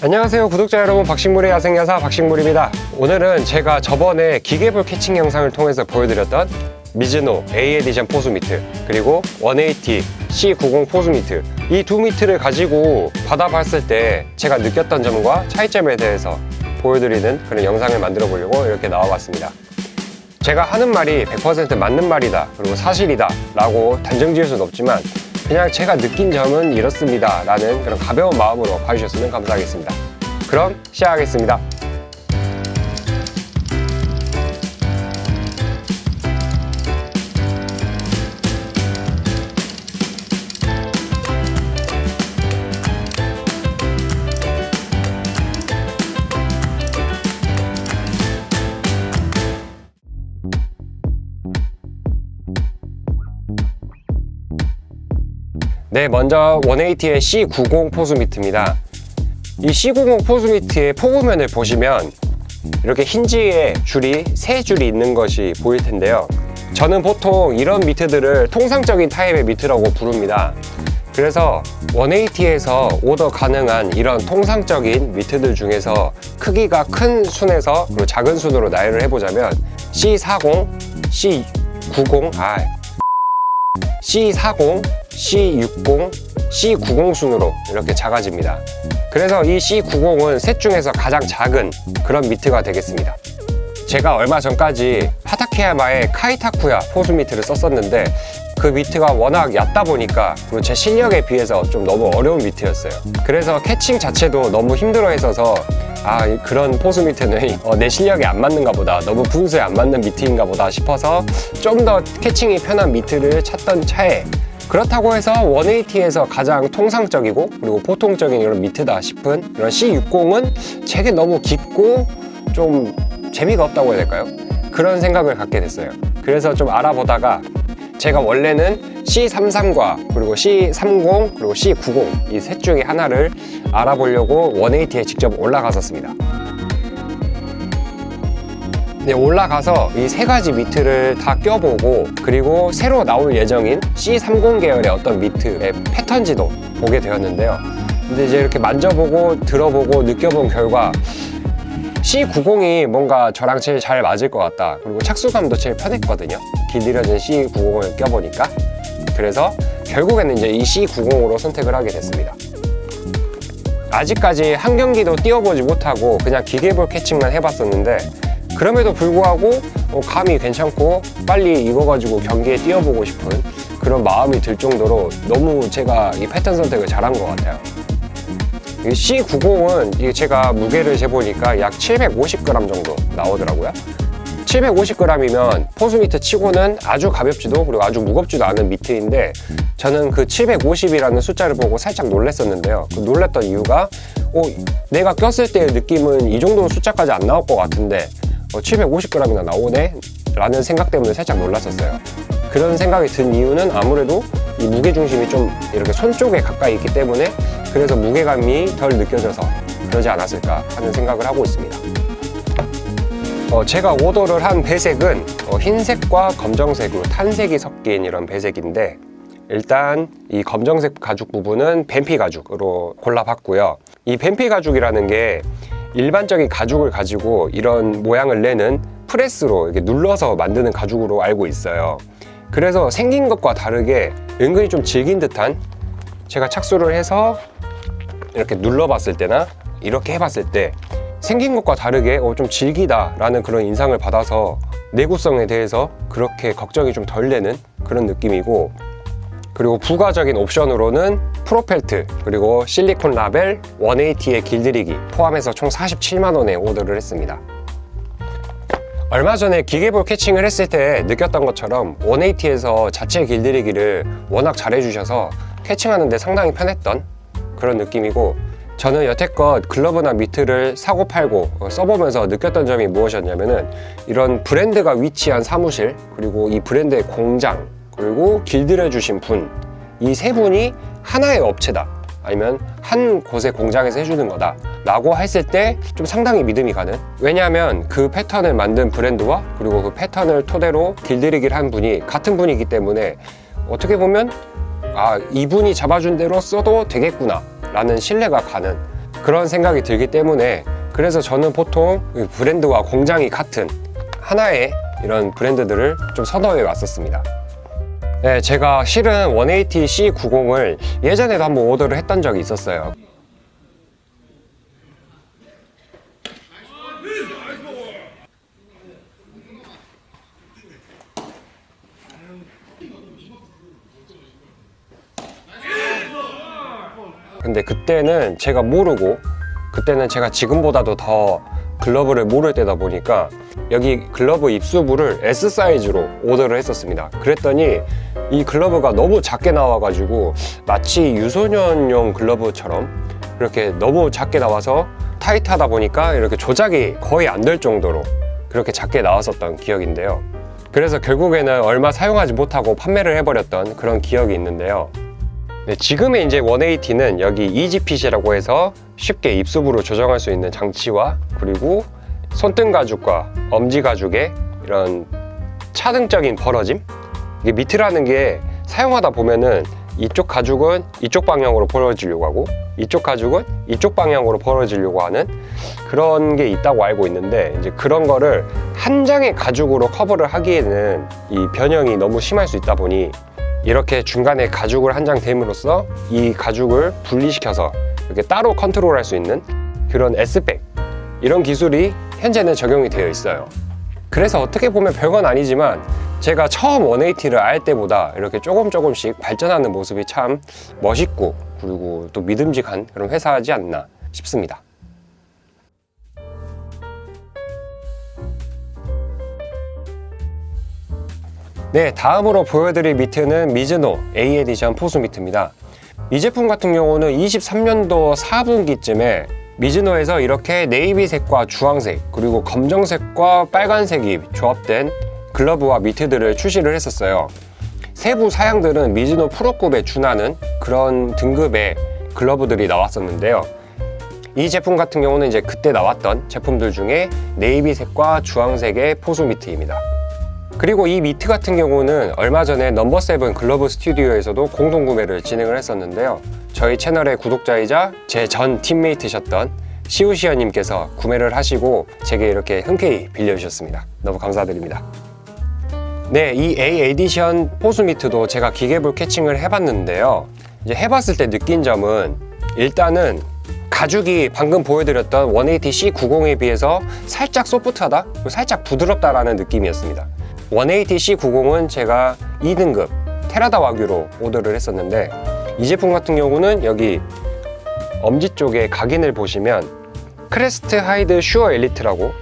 안녕하세요 구독자 여러분, 박식물의 야생야사 박식물입니다. 오늘은 제가 저번에 기계볼 캐칭 영상을 통해서 보여드렸던 미즈노 A 에디션 포수 미트, 그리고 180 C90 포수 미트, 이 두 미트를 가지고 받아봤을 때 제가 느꼈던 점과 차이점에 대해서 보여드리는 그런 영상을 만들어 보려고 이렇게 나와봤습니다. 제가 하는 말이 100% 맞는 말이다, 그리고 사실이다 라고 단정 지을 수는 없지만 그냥 제가 느낀 점은 이렇습니다 라는 그런 가벼운 마음으로 봐주셨으면 감사하겠습니다. 그럼 시작하겠습니다. 네, 먼저 180의 C90 포수 미트입니다. 이 C90 포수 미트의 포구면을 보시면 이렇게 힌지에 줄이 3줄이 있는 것이 보일 텐데요. 저는 보통 이런 미트들을 통상적인 타입의 미트라고 부릅니다. 그래서 180에서 오더 가능한 이런 통상적인 미트들 중에서 크기가 큰 순에서 그리고 작은 순으로 나열을 해보자면 C40, C90, C40, C60, C90 순으로 이렇게 작아집니다. 그래서 이 C90은 셋 중에서 가장 작은 그런 미트가 되겠습니다. 제가 얼마 전까지 하타케야마의 카이타쿠야 포수 미트를 썼었는데 그 미트가 워낙 얕다 보니까 그리고 제 실력에 비해서 좀 너무 어려운 미트였어요. 그래서 캐칭 자체도 너무 힘들어 했어서 그런 포수 미트는 내 실력에 안 맞는가 보다, 너무 분수에 안 맞는 미트인가 보다 싶어서 좀 더 캐칭이 편한 미트를 찾던 차에, 그렇다고 해서 180에서 가장 통상적이고 그리고 보통적인 이런 미트다 싶은 이런 C60은 제게 너무 깊고 좀 재미가 없다고 해야 될까요? 그런 생각을 갖게 됐어요. 그래서 좀 알아보다가 제가 원래는 C33과 그리고 C30 그리고 C90 이 셋 중에 하나를 알아보려고 180에 직접 올라갔었습니다. 네, 올라가서 이 세 가지 미트를 다 껴보고 그리고 새로 나올 예정인 C30 계열의 어떤 미트의 패턴지도 보게 되었는데요. 근데 이제 이렇게 만져보고 들어보고 느껴본 결과 C90이 뭔가 저랑 제일 잘 맞을 것 같다, 그리고 착수감도 제일 편했거든요. 길들여진 C90을 껴보니까. 그래서 결국에는 이제 이 C90으로 선택을 하게 됐습니다. 아직까지 한 경기도 뛰어보지 못하고 그냥 기계볼 캐칭만 해봤었는데 그럼에도 불구하고 감이 괜찮고 빨리 이거 가지고 경기에 뛰어보고 싶은 그런 마음이 들 정도로 너무 제가 이 패턴 선택을 잘한 것 같아요. 이 C90은 제가 무게를 재보니까 약 750g 정도 나오더라고요. 750g이면 포수 미트 치고는 아주 가볍지도 그리고 아주 무겁지도 않은 미트인데, 저는 그 750이라는 숫자를 보고 살짝 놀랐었는데요. 그 놀랐던 이유가 내가 꼈을 때의 느낌은 이 정도 숫자까지 안 나올 것 같은데 750g이나 나오네? 라는 생각 때문에 살짝 놀랐었어요. 그런 생각이 든 이유는 아무래도 이 무게중심이 좀 이렇게 손 쪽에 가까이 있기 때문에 그래서 무게감이 덜 느껴져서 그러지 않았을까 하는 생각을 하고 있습니다. 제가 오더를 한 배색은 흰색과 검정색으로 탄색이 섞인 이런 배색인데, 일단 이 검정색 가죽 부분은 뱀피 가죽으로 골라봤고요. 이 뱀피 가죽이라는 게 일반적인 가죽을 가지고 이런 모양을 내는 프레스로 이렇게 눌러서 만드는 가죽으로 알고 있어요. 그래서 생긴 것과 다르게 은근히 좀 질긴 듯한, 제가 착수를 해서 이렇게 눌러봤을 때나 이렇게 해봤을 때 생긴 것과 다르게 좀 질기다 라는 그런 인상을 받아서 내구성에 대해서 그렇게 걱정이 좀 덜 되는 그런 느낌이고, 그리고 부가적인 옵션으로는 프로펠트 그리고 실리콘 라벨 180의 길들이기 포함해서 총 47만원에 오더를 했습니다. 얼마 전에 기계볼 캐칭을 했을 때 느꼈던 것처럼 180에서 자체 길들이기를 워낙 잘해주셔서 캐칭하는데 상당히 편했던 그런 느낌이고, 저는 여태껏 글러브나 미트를 사고 팔고 써보면서 느꼈던 점이 무엇이었냐면은 이런 브랜드가 위치한 사무실, 그리고 이 브랜드의 공장, 그리고 길들여 주신 분, 이 세 분이 하나의 업체다, 아니면 한 곳의 공장에서 해주는 거다 라고 했을 때 좀 상당히 믿음이 가는, 왜냐하면 그 패턴을 만든 브랜드와 그리고 그 패턴을 토대로 길들이기를 한 분이 같은 분이기 때문에 어떻게 보면 이분이 잡아준 대로 써도 되겠구나 라는 신뢰가 가는 그런 생각이 들기 때문에, 그래서 저는 보통 브랜드와 공장이 같은 하나의 이런 브랜드들을 좀 선호해 왔었습니다. 네, 제가 실은 180C90을 예전에도 한번 오더를 했던 적이 있었어요. 근데 그때는 제가 모르고, 그때는 제가 지금보다도 더 글러브를 모를 때다 보니까 여기 글러브 입수부를 S 사이즈로 오더를 했었습니다. 그랬더니 이 글러브가 너무 작게 나와가지고 마치 유소년용 글러브처럼 이렇게 너무 작게 나와서 타이트하다 보니까 이렇게 조작이 거의 안 될 정도로 그렇게 작게 나왔었던 기억인데요. 그래서 결국에는 얼마 사용하지 못하고 판매를 해버렸던 그런 기억이 있는데요. 네, 지금의 이제 180는 여기 이지핏이라고 해서 쉽게 입수부로 조정할 수 있는 장치와, 그리고 손등 가죽과 엄지 가죽의 이런 차등적인 벌어짐, 이게 미트라는 게 사용하다 보면은 이쪽 가죽은 이쪽 방향으로 벌어지려고 하고 이쪽 가죽은 이쪽 방향으로 벌어지려고 하는 그런 게 있다고 알고 있는데, 이제 그런 거를 한 장의 가죽으로 커버를 하기에는 이 변형이 너무 심할 수 있다 보니 이렇게 중간에 가죽을 한 장 댐으로써 이 가죽을 분리시켜서 이렇게 따로 컨트롤할 수 있는 그런 S백, 이런 기술이 현재는 적용이 되어 있어요. 그래서 어떻게 보면 별건 아니지만 제가 처음 180를 알 때보다 이렇게 조금씩 발전하는 모습이 참 멋있고, 그리고 또 믿음직한 그런 회사이지 않나 싶습니다. 네, 다음으로 보여드릴 미트는 미즈노 A 에디션 포수 미트입니다. 이 제품 같은 경우는 23년도 4분기쯤에 미즈노에서 이렇게 네이비색과 주황색, 그리고 검정색과 빨간색이 조합된 글러브와 미트들을 출시를 했었어요. 세부 사양들은 미즈노 프로급에 준하는 그런 등급의 글러브들이 나왔었는데요. 이 제품 같은 경우는 이제 그때 나왔던 제품들 중에 네이비색과 주황색의 포수 미트입니다. 그리고 이 미트 같은 경우는 얼마 전에 넘버7 글러브 스튜디오에서도 공동 구매를 진행을 했었는데요. 저희 채널의 구독자이자 제 전 팀메이트셨던 시우시아님께서 구매를 하시고 제게 이렇게 흔쾌히 빌려주셨습니다. 너무 감사드립니다. 네, 이 A 에디션 포수 미트도 제가 기계볼 캐칭을 해봤는데요. 이제 해봤을 때 느낀 점은, 일단은 가죽이 방금 보여드렸던 180C90에 비해서 살짝 소프트하다, 그리고 살짝 부드럽다라는 느낌이었습니다. 180C90은 제가 2등급 테라다 와규로 오더를 했었는데, 이 제품 같은 경우는 여기 엄지 쪽에 각인을 보시면 크레스트 하이드 슈어 엘리트라고,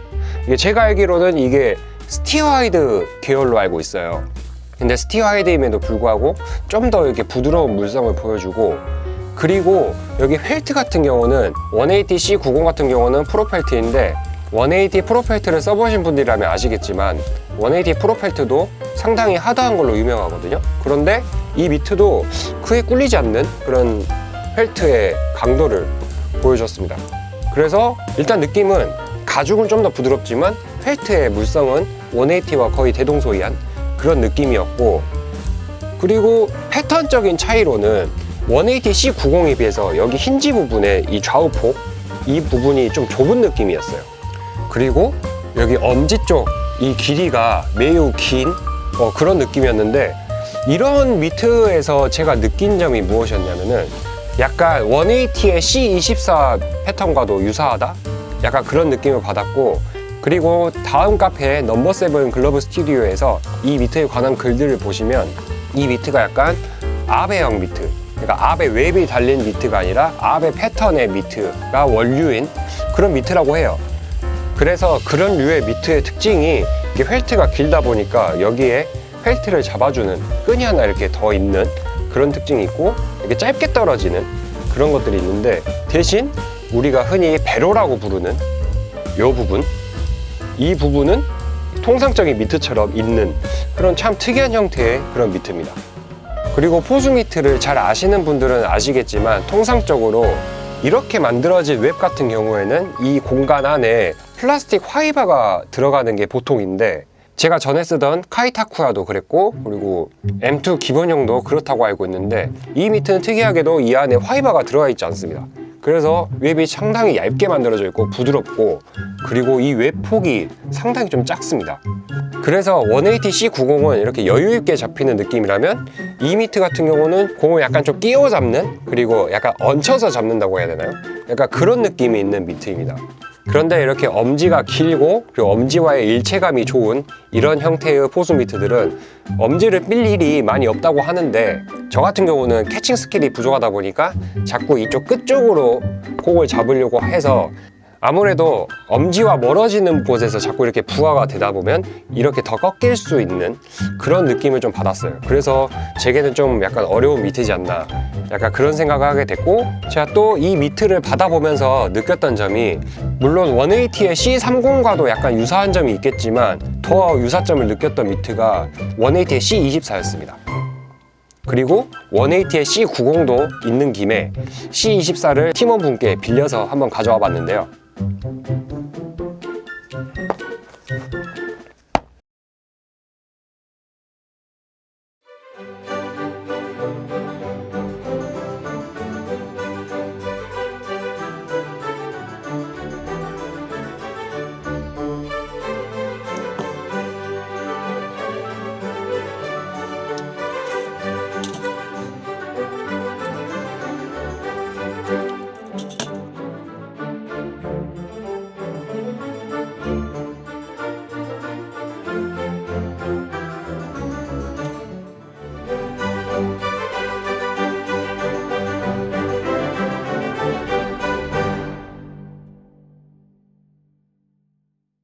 이게 제가 알기로는 이게 스티어하이드 계열로 알고 있어요. 근데 스티어하이드임에도 불구하고 좀 더 이렇게 부드러운 물성을 보여주고, 그리고 여기 펠트 같은 경우는 180C90 같은 경우는 프로펠트인데, 180 프로펠트를 써보신 분들이라면 아시겠지만 180 프로펠트도 상당히 하드한 걸로 유명하거든요. 그런데 이 미트도 크게 꿀리지 않는 그런 펠트의 강도를 보여줬습니다. 그래서 일단 느낌은 가죽은 좀 더 부드럽지만 펠트의 물성은 180와 거의 대동소이한 그런 느낌이었고, 그리고 패턴적인 차이로는 180C90에 비해서 여기 힌지 부분의 이 좌우폭, 이 부분이 좀 좁은 느낌이었어요. 그리고 여기 엄지 쪽 이 길이가 매우 긴 그런 느낌이었는데, 이런 미트에서 제가 느낀 점이 무엇이었냐면은 약간 180의 C24 패턴과도 유사하다? 약간 그런 느낌을 받았고, 그리고 다음 카페 넘버7 글러브 스튜디오에서 이 미트에 관한 글들을 보시면 이 미트가 약간 아베형 미트, 그러니까 아베 웹이 달린 미트가 아니라 아베 패턴의 미트가 원류인 그런 미트라고 해요. 그래서 그런 류의 미트의 특징이 이게 펠트가 길다 보니까 여기에 펠트를 잡아주는 끈이 하나 이렇게 더 있는 그런 특징이 있고, 이렇게 짧게 떨어지는 그런 것들이 있는데, 대신 우리가 흔히 배로라고 부르는 이 부분은 통상적인 미트처럼 있는 그런 참 특이한 형태의 그런 미트입니다. 그리고 포수 미트를 잘 아시는 분들은 아시겠지만, 통상적으로 이렇게 만들어진 웹 같은 경우에는 이 공간 안에 플라스틱 화이바가 들어가는 게 보통인데, 제가 전에 쓰던 카이타쿠야도 그랬고, 그리고 M2 기본형도 그렇다고 알고 있는데, 이 미트는 특이하게도 이 안에 화이바가 들어가 있지 않습니다. 그래서 웹이 상당히 얇게 만들어져 있고 부드럽고, 그리고 이 웹폭이 상당히 좀 작습니다. 그래서 180C90은 이렇게 여유 있게 잡히는 느낌이라면, 이 미트 같은 경우는 공을 약간 좀 끼워 잡는, 그리고 약간 얹혀서 잡는다고 해야 되나요? 약간 그런 느낌이 있는 미트입니다. 그런데 이렇게 엄지가 길고 그리고 엄지와의 일체감이 좋은 이런 형태의 포수 미트들은 엄지를 삘 일이 많이 없다고 하는데, 저 같은 경우는 캐칭 스킬이 부족하다 보니까 자꾸 이쪽 끝 쪽으로 공을 잡으려고 해서 아무래도 엄지와 멀어지는 곳에서 자꾸 이렇게 부하가 되다 보면 이렇게 더 꺾일 수 있는 그런 느낌을 좀 받았어요. 그래서 제게는 좀 약간 어려운 미트지 않나, 약간 그런 생각을 하게 됐고, 제가 또 이 미트를 받아보면서 느꼈던 점이, 물론 180의 C30과도 약간 유사한 점이 있겠지만 더 유사점을 느꼈던 미트가 180의 C24였습니다. 그리고 180의 C90도 있는 김에 C24를 팀원분께 빌려서 한번 가져와 봤는데요.